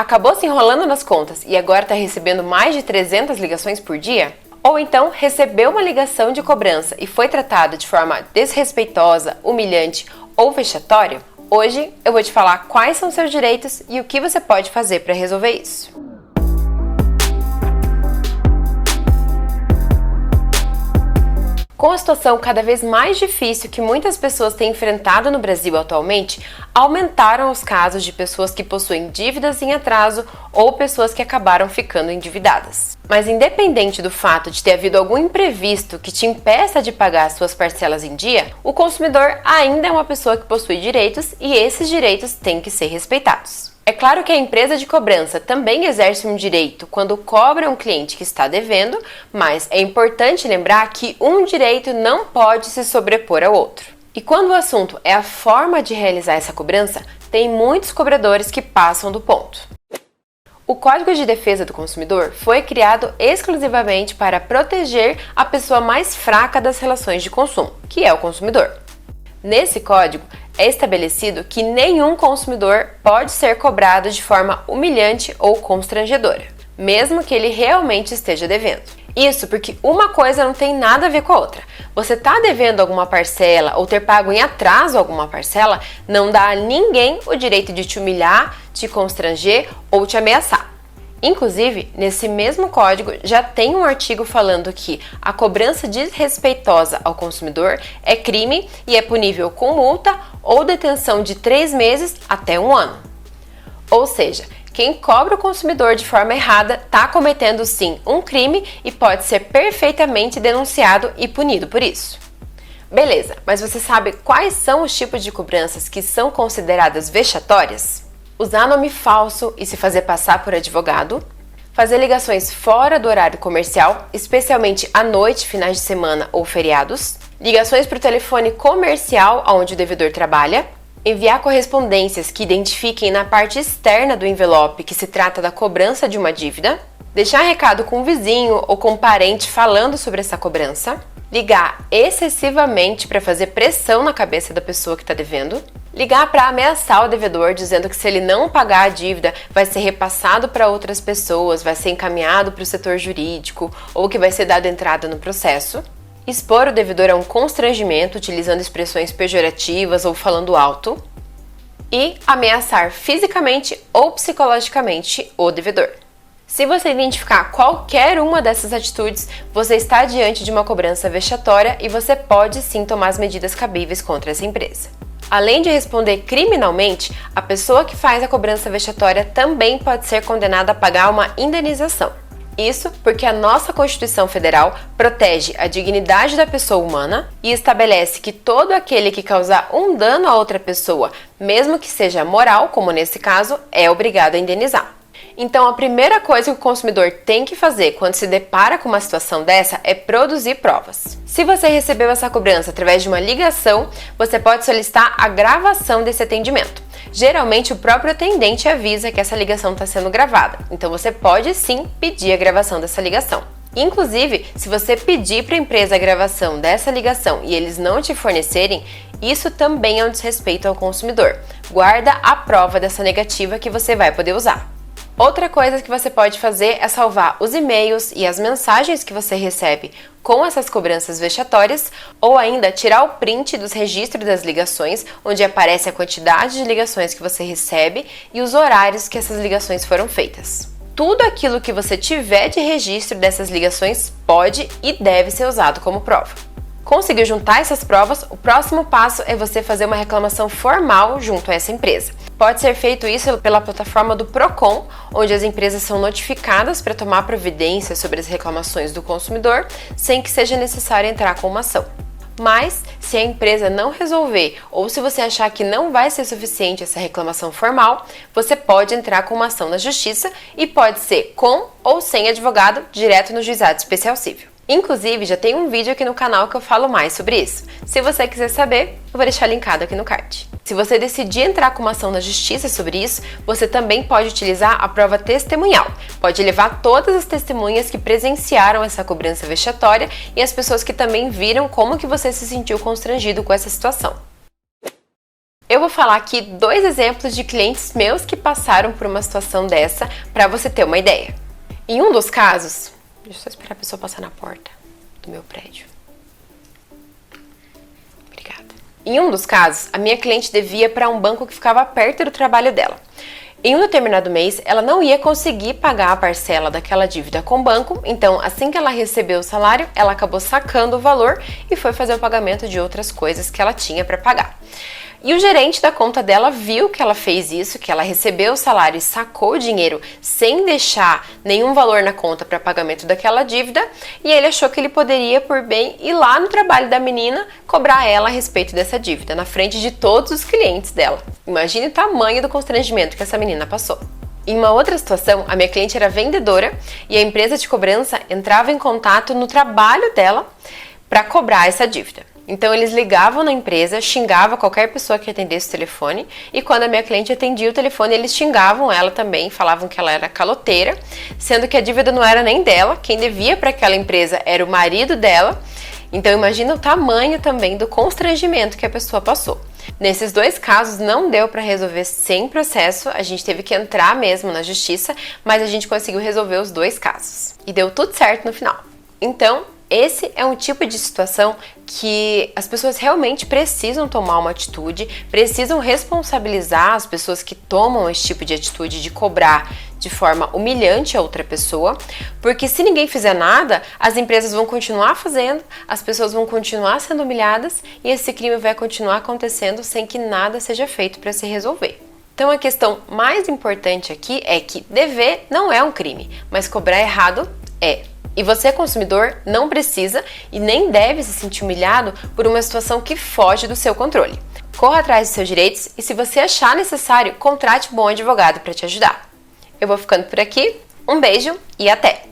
Acabou se enrolando nas contas e agora está recebendo mais de 300 ligações por dia? Ou então recebeu uma ligação de cobrança e foi tratado de forma desrespeitosa, humilhante ou vexatória? Hoje eu vou te falar quais são seus direitos e o que você pode fazer para resolver isso. Com a situação cada vez mais difícil que muitas pessoas têm enfrentado no Brasil atualmente, aumentaram os casos de pessoas que possuem dívidas em atraso ou pessoas que acabaram ficando endividadas. Mas independente do fato de ter havido algum imprevisto que te impeça de pagar as suas parcelas em dia, o consumidor ainda é uma pessoa que possui direitos e esses direitos têm que ser respeitados. É claro que a empresa de cobrança também exerce um direito quando cobra um cliente que está devendo, mas é importante lembrar que um direito não pode se sobrepor ao outro. E quando o assunto é a forma de realizar essa cobrança, tem muitos cobradores que passam do ponto. O Código de Defesa do Consumidor foi criado exclusivamente para proteger a pessoa mais fraca das relações de consumo, que é o consumidor. Nesse código, é estabelecido que nenhum consumidor pode ser cobrado de forma humilhante ou constrangedora, mesmo que ele realmente esteja devendo. Isso porque uma coisa não tem nada a ver com a outra. Você está devendo alguma parcela ou ter pago em atraso alguma parcela não dá a ninguém o direito de te humilhar, te constranger ou te ameaçar. Inclusive, nesse mesmo código já tem um artigo falando que a cobrança desrespeitosa ao consumidor é crime e é punível com multa ou detenção de 3 meses até 1 ano. Ou seja, quem cobra o consumidor de forma errada está cometendo sim um crime e pode ser perfeitamente denunciado e punido por isso. Beleza, mas você sabe quais são os tipos de cobranças que são consideradas vexatórias? Usar nome falso e se fazer passar por advogado, fazer ligações fora do horário comercial, especialmente à noite, finais de semana ou feriados, ligações para o telefone comercial onde o devedor trabalha, enviar correspondências que identifiquem na parte externa do envelope que se trata da cobrança de uma dívida, deixar recado com um vizinho ou com um parente falando sobre essa cobrança, ligar excessivamente para fazer pressão na cabeça da pessoa que está devendo, ligar para ameaçar o devedor dizendo que se ele não pagar a dívida vai ser repassado para outras pessoas, vai ser encaminhado para o setor jurídico ou que vai ser dado entrada no processo, expor o devedor a um constrangimento utilizando expressões pejorativas ou falando alto e ameaçar fisicamente ou psicologicamente o devedor. Se você identificar qualquer uma dessas atitudes, você está diante de uma cobrança vexatória e você pode sim tomar as medidas cabíveis contra essa empresa. Além de responder criminalmente, a pessoa que faz a cobrança vexatória também pode ser condenada a pagar uma indenização. Isso porque a nossa Constituição Federal protege a dignidade da pessoa humana e estabelece que todo aquele que causar um dano a outra pessoa, mesmo que seja moral, como nesse caso, é obrigado a indenizar. Então, a primeira coisa que o consumidor tem que fazer quando se depara com uma situação dessa é produzir provas. Se você recebeu essa cobrança através de uma ligação, você pode solicitar a gravação desse atendimento. Geralmente, o próprio atendente avisa que essa ligação está sendo gravada, então você pode sim pedir a gravação dessa ligação. Inclusive, se você pedir para a empresa a gravação dessa ligação e eles não te fornecerem, isso também é um desrespeito ao consumidor. Guarda a prova dessa negativa que você vai poder usar. Outra coisa que você pode fazer é salvar os e-mails e as mensagens que você recebe com essas cobranças vexatórias ou ainda tirar o print dos registros das ligações, onde aparece a quantidade de ligações que você recebe e os horários que essas ligações foram feitas. Tudo aquilo que você tiver de registro dessas ligações pode e deve ser usado como prova. Conseguiu juntar essas provas, o próximo passo é você fazer uma reclamação formal junto a essa empresa. Pode ser feito isso pela plataforma do Procon, onde as empresas são notificadas para tomar providências sobre as reclamações do consumidor, sem que seja necessário entrar com uma ação. Mas, se a empresa não resolver ou se você achar que não vai ser suficiente essa reclamação formal, você pode entrar com uma ação na justiça e pode ser com ou sem advogado direto no Juizado Especial Cível. Inclusive, já tem um vídeo aqui no canal que eu falo mais sobre isso. Se você quiser saber, eu vou deixar linkado aqui no card. Se você decidir entrar com uma ação na justiça sobre isso, você também pode utilizar a prova testemunhal. Pode levar todas as testemunhas que presenciaram essa cobrança vexatória e as pessoas que também viram como que você se sentiu constrangido com essa situação. Eu vou falar aqui 2 exemplos de clientes meus que passaram por uma situação dessa para você ter uma ideia. Em um dos casos, deixa eu só esperar a pessoa passar na porta do meu prédio. Obrigada. Em um dos casos, a minha cliente devia para um banco que ficava perto do trabalho dela. Em um determinado mês, ela não ia conseguir pagar a parcela daquela dívida com o banco, então assim que ela recebeu o salário, ela acabou sacando o valor e foi fazer o pagamento de outras coisas que ela tinha para pagar. E o gerente da conta dela viu que ela fez isso, que ela recebeu o salário e sacou o dinheiro sem deixar nenhum valor na conta para pagamento daquela dívida, e ele achou que ele poderia, por bem, ir lá no trabalho da menina cobrar ela a respeito dessa dívida, na frente de todos os clientes dela. Imagine o tamanho do constrangimento que essa menina passou. Em uma outra situação, a minha cliente era vendedora e a empresa de cobrança entrava em contato no trabalho dela para cobrar essa dívida. Então eles ligavam na empresa, xingavam qualquer pessoa que atendesse o telefone, e quando a minha cliente atendia o telefone, eles xingavam ela também, falavam que ela era caloteira, sendo que a dívida não era nem dela, quem devia para aquela empresa era o marido dela. Então imagina o tamanho também do constrangimento que a pessoa passou. Nesses 2 casos não deu para resolver sem processo, a gente teve que entrar mesmo na justiça, mas a gente conseguiu resolver os 2 casos. E deu tudo certo no final. Então, esse é um tipo de situação que as pessoas realmente precisam tomar uma atitude, precisam responsabilizar as pessoas que tomam esse tipo de atitude de cobrar de forma humilhante a outra pessoa, porque se ninguém fizer nada, as empresas vão continuar fazendo, as pessoas vão continuar sendo humilhadas e esse crime vai continuar acontecendo sem que nada seja feito para se resolver. Então a questão mais importante aqui é que dever não é um crime, mas cobrar errado é. E você, consumidor, não precisa e nem deve se sentir humilhado por uma situação que foge do seu controle. Corra atrás dos seus direitos e, se você achar necessário, contrate um bom advogado para te ajudar. Eu vou ficando por aqui, um beijo e até!